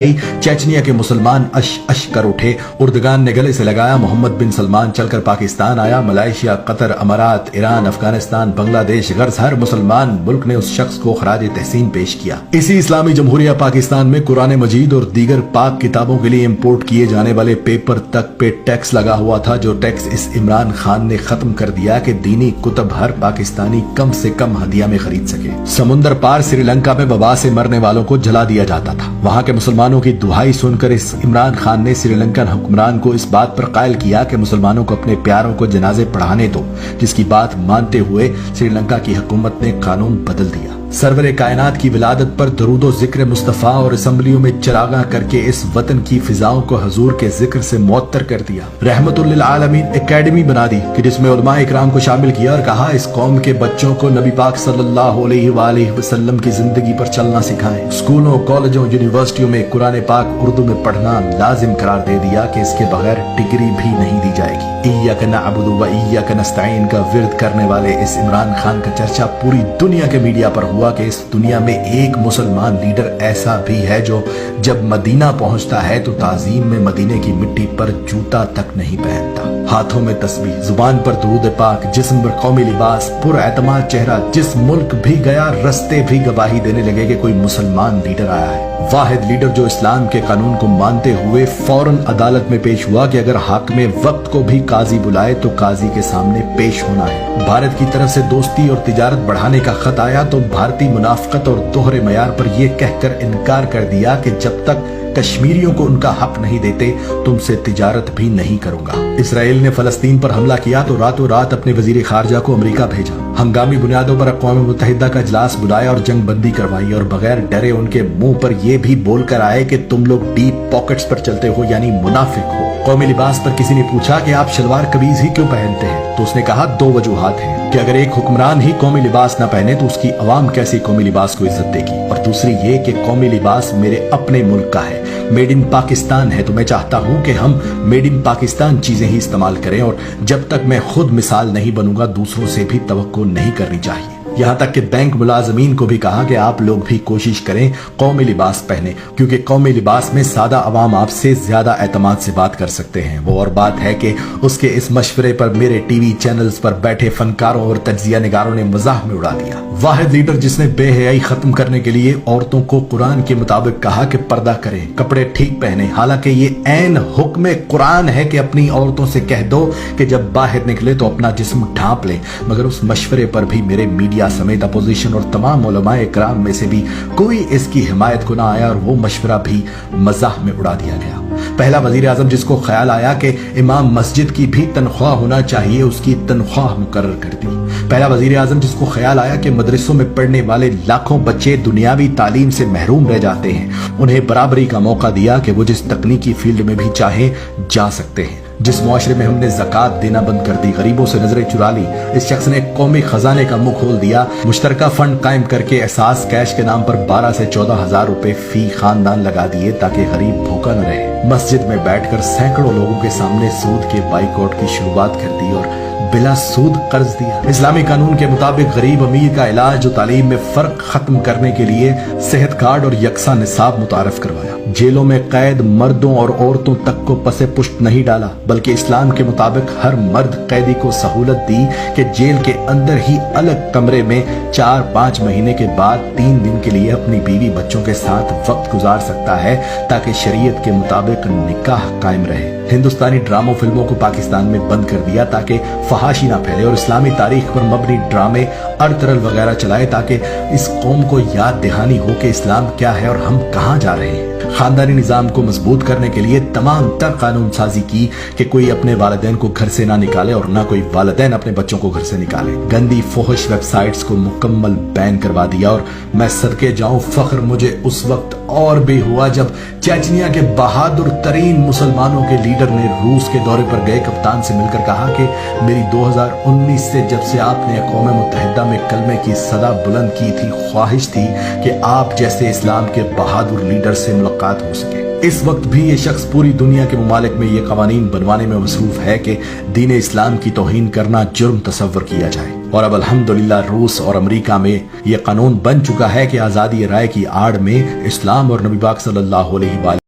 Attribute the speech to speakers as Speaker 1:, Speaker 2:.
Speaker 1: चेचनिया के मुसलमान अश अश कर उठे। उर्दगान ने गले से लगाया, मोहम्मद बिन सलमान चलकर पाकिस्तान आया। मलेशिया, कतर, अमारात, ईरान, अफगानिस्तान, बांग्लादेश, गर्ज हर मुसलमान मुल्क ने उस शख्स को खराज तहसीन पेश किया। इसी इस्लामी जमहूरिया पाकिस्तान में कुरान मजीद और दीगर पाक किताबों के लिए इम्पोर्ट किए जाने वाले पेपर तक पे टैक्स लगा हुआ था, जो टैक्स इस इमरान खान ने खत्म कर दिया कि दीनी कुतब हर पाकिस्तानी कम से कम हदिया में खरीद सके। समुंदर पार श्रीलंका में वबा से मरने वालों को जला दिया जाता था। वहां के मुसलमानों की दुहाई सुनकर इस इमरान खान ने श्रीलंकन हुक्मरान को इस बात पर कायल किया कि मुसलमानों को अपने प्यारों को जनाजे पढ़ाने दो, जिसकी बात मानते हुए श्रीलंका की हुकूमत ने कानून बदल दिया। सरवरे कायनात की विलादत पर दरूदो जिक्र मुस्तफा और असम्बलियों में चरागा करके इस वतन की फिजाओं को हजूर के जिक्र से मुअत्तर कर दिया। रहमतुल लिल आलमीन एकेडमी बना दी कि जिसमें उलमा इकराम को शामिल किया और कहा इस कौम के बच्चों को नबी पाक सल्लल्लाहु अलैहि वसल्लम की जिंदगी पर चलना सिखाएं। स्कूलों, कॉलेजों, यूनिवर्सिटियों में कुरान पाक उर्दू में पढ़ना लाजिम करार दे दिया कि इसके बगैर डिग्री भी नहीं दी जाएगी। इय्याका नअबुदु व इय्याका नस्तईन का विर्द करने वाले इस इमरान खान का चर्चा पूरी दुनिया के मीडिया पर हुआ कि इस दुनिया में एक मुसलमान लीडर ऐसा भी है जो जब मदीना पहुंचता है तो ताजीम में मदीने की मिट्टी पर जूता तक नहीं पहनता। हाथों में तस्बीह, जुबान पर दुरूद पाक, जिस्म पर कौमी लिबास, पुरएतमाद चेहरा। जिस मुल्क भी गया रस्ते भी गवाही देने लगे कि कोई मुसलमान लीडर आया है। वाहिद लीडर जो इस्लाम के कानून को मानते हुए फौरन अदालत में पेश हुआ कि अगर हाकिम वक्त को भी काजी बुलाए तो काजी के सामने पेश होना है। भारत की तरफ से दोस्ती और तिजारत बढ़ाने का खत आया तो भारतीय मुनाफकत और दोहरे मयार पर यह कहकर इनकार कर दिया कि जब तक कश्मीरियों को उनका हक नहीं देते तुमसे तिजारत भी नहीं करूंगा। इसराइल ने फलस्तीन पर हमला किया तो रातों रात अपने वजीर खारजा को अमेरिका भेजा। हंगामी बुनियादों पर अक़वाम मुत्तहिदा का इजलास बुलाया और जंग बंदी करवाई और बगैर डरे उनके मुंह पर यह भी बोलकर आए कि तुम लोग डीप पॉकेट्स पर चलते हो, यानी मुनाफिक हो। कौमी लिबास पर किसी ने पूछा कि आप शलवार कमीज ही क्यों पहनते हैं, तो उसने कहा दो वजूहात हैं कि अगर एक हुक्मरान ही कौमी लिबास न पहने तो उसकी अवाम कैसे कौमी लिबास को इज्जत देगी, और दूसरी ये कि कौमी लिबास मेरे अपने मुल्क का है, मेड इन पाकिस्तान है, तो मैं चाहता हूं कि हम मेड इन पाकिस्तान चीजें ही इस्तेमाल करें और जब तक मैं खुद मिसाल नहीं बनूंगा दूसरों से भी तवक्को नहीं करनी चाहिए। यहाँ तक कि बैंक मुलाजमीन को भी कहा कि आप लोग भी कोशिश करें कौमी लिबास पहने, क्योंकि कौमी लिबास में सादा अवाम आपसे ज्यादा एतमाद से बात कर सकते हैं। वो और बात है कि उसके इस मशवरे पर मेरे टीवी चैनल्स पर बैठे फनकारों और तज्जिया निगारों ने मजाक में उड़ा दिया। वाहिद लीडर जिसने बेहयाई खत्म करने के लिए औरतों को कुरान के मुताबिक कहा कि पर्दा करें, कपड़े ठीक पहने, हालांकि ये ऐन हुक्म कुरान है कि अपनी औरतों से कह दो कि जब बाहर निकले तो अपना जिस्म ढांप ले, मगर उस मशवरे पर भी मेरे मीडिया समेत अपोजिशन और तमाम उलमाए इकराम में से भी कोई इसकी हिमायत को ना आया और वो मशवरा भी मजाक में उड़ा दिया गया। पहला वजीर आजम जिसको ख्याल आया कि इमाम मस्जिद की भी तनख्वाह होना चाहिए, उसकी तनख्वाह मुकर्रर कर दी। पहला वजीर आजम जिसको ख्याल आया कि मदरसों में पढ़ने वाले लाखों बच्चे दुनियावी तालीम से महरूम रह जाते हैं, उन्हें बराबरी का मौका दिया कि वो जिस तकनीकी फील्ड में भी चाहे जा सकते हैं। जिस मुआशरे में हमने ज़कात देना बंद कर दी, गरीबों से नजरें चुरा ली, इस शख्स ने कौमी खजाने का मुंह खोल दिया। मुश्तरका फंड कायम करके एहसास कैश के नाम पर 12 से 14 हजार रुपए फी खानदान लगा दिए ताकि गरीब भूखा न रहे। मस्जिद में बैठकर सैकड़ों लोगों के सामने सूद के बाइकआउट की शुरुआत कर दी और बिला सूद कर्ज दिया। इस्लामी कानून के मुताबिक गरीब अमीर का इलाज और तालीम में फर्क खत्म करने के लिए सेहत कार्ड और यकसा निसाब मुतारफ करवाया। जेलों में कैद मर्दों और औरतों तक को पसे पुष्ट नहीं डाला, बल्कि इस्लाम के मुताबिक हर मर्द कैदी को सहूलत दी कि जेल के अंदर ही अलग कमरे में 4-5 महीने के बाद 3 दिन के लिए अपनी बीवी बच्चों के साथ वक्त गुजार सकता है ताकि शरीयत के मुताबिक निकाह कायम रहे। हिंदुस्तानी ड्रामों फिल्मों को पाकिस्तान में बंद कर दिया ताकि फहाशी ना फैले और इस्लामी तारीख पर मबनी ड्रामे अरतरल वगैरह चलाए ताकि इस कौम को याद दहानी हो कि इस्लाम क्या है और हम कहां जा रहे हैं। खानदानी निजाम को मजबूत करने के लिए तमाम तर कानून साजी की कि कोई अपने वालिदैन को घर से ना निकाले और ना कोई वालिदैन अपने बच्चों को घर से निकाले। गंदी फोहश वेबसाइट्स को मुकम्मल बैन करवा दिया और मैं सदके जाऊं फख्र मुझे उस वक्त और भी हुआ जब चेचनिया के बहादुर तरीन मुसलमानों के लीडर ने रूस के दौरे पर गए कप्तान से मिलकर कहा कि मेरी 2019 से जब से आपने अक़वाम मुत्तहिदा में कलमे की सदा बुलंद की थी, ख्वाहिश थी कि आप जैसे इस्लाम के बहादुर लीडर से मुलाकात हो सके। اس وقت بھی یہ شخص پوری دنیا کے ممالک میں یہ قوانین بنوانے میں مصروف ہے کہ دین اسلام کی توہین کرنا جرم تصور کیا جائے، اور اب الحمدللہ روس اور امریکہ میں یہ قانون بن چکا ہے کہ آزادی رائے کی آڑ میں اسلام اور نبی پاک صلی اللہ علیہ وآلہ